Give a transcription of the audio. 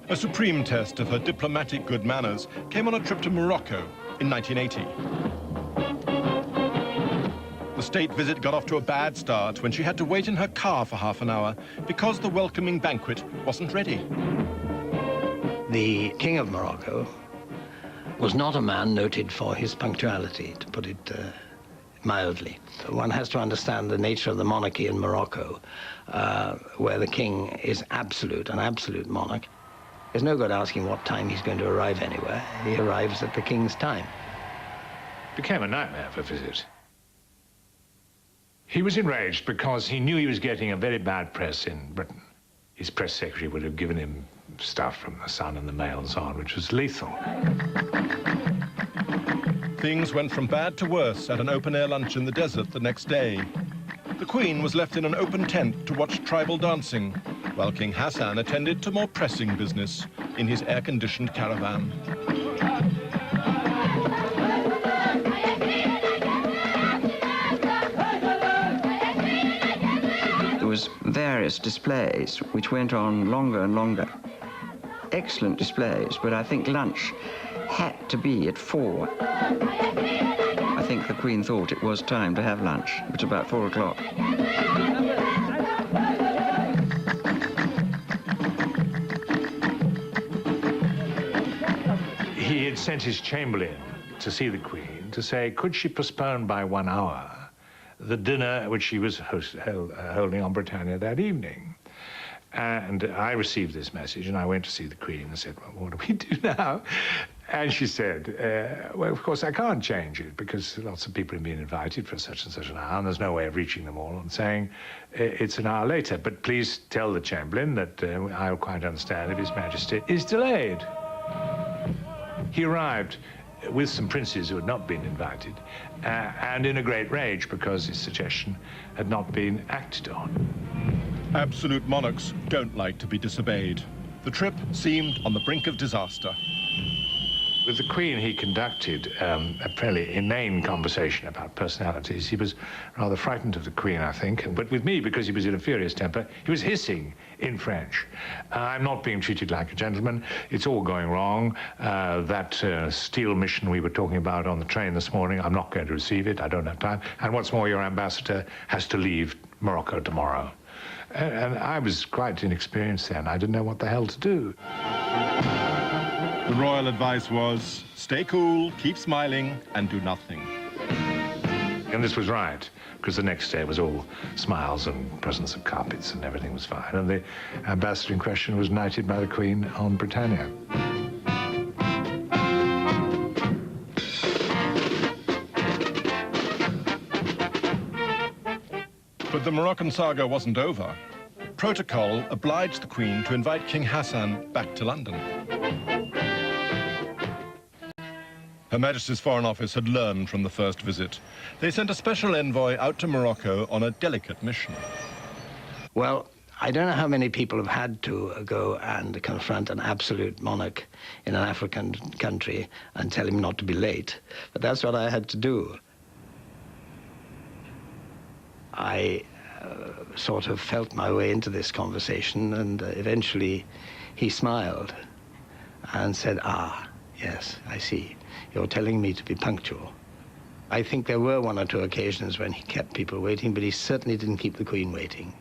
A supreme test of her diplomatic good manners came on a trip to Morocco in 1980. The state visit got off to a bad start when she had to wait in her car for half an hour because the welcoming banquet wasn't ready. The King of Morocco was not a man noted for his punctuality, to put it mildly. One has to understand the nature of the monarchy in Morocco, where the king is an absolute monarch. There's no good asking what time he's going to arrive anywhere. He arrives at the king's time. It became a nightmare for visit. He was enraged because he knew he was getting a very bad press in Britain. His press secretary would have given him stuff from the Sun and the Mail and so on, which was lethal. Things went from bad to worse at an open-air lunch in the desert the next day. The Queen was left in an open tent to watch tribal dancing, while King Hassan attended to more pressing business in his air-conditioned caravan. There was various displays which went on longer and longer. Excellent displays, but I think lunch had to be at 4. I think the Queen thought it was time to have lunch. It was about 4 o'clock. He had sent his chamberlain to see the Queen to say, could she postpone by 1 hour the dinner which she was holding on Britannia that evening. And I received this message, and I went to see the Queen and said, well, what do we do now? And she said, well, of course, I can't change it because lots of people have been invited for such and such an hour, and there's no way of reaching them all, and saying it's an hour later. But please tell the Chamberlain that I'll quite understand if His Majesty is delayed. He arrived with some princes who had not been invited, and in a great rage because his suggestion had not been acted on. Absolute monarchs don't like to be disobeyed. The trip seemed on the brink of disaster. With the Queen, he conducted a fairly inane conversation about personalities. He was rather frightened of the Queen, I think. But with me, because he was in a furious temper, he was hissing in French. I'm not being treated like a gentleman. It's all going wrong. That steel mission we were talking about on the train this morning, I'm not going to receive it. I don't have time. And what's more, your ambassador has to leave Morocco tomorrow. And I was quite inexperienced then. I didn't know what the hell to do. The royal advice was, stay cool, keep smiling, and do nothing. And this was right, because the next day was all smiles and presents of carpets and everything was fine. And the ambassador in question was knighted by the Queen on Britannia. But the Moroccan saga wasn't over. Protocol obliged the Queen to invite King Hassan back to London. Her Majesty's Foreign Office had learned from the first visit. They sent a special envoy out to Morocco on a delicate mission. Well, I don't know how many people have had to go and confront an absolute monarch in an African country and tell him not to be late, but that's what I had to do. I sort of felt my way into this conversation, and eventually he smiled and said, "Ah, yes, I see. You're telling me to be punctual." I think there were 1 or 2 occasions when he kept people waiting, but he certainly didn't keep the Queen waiting.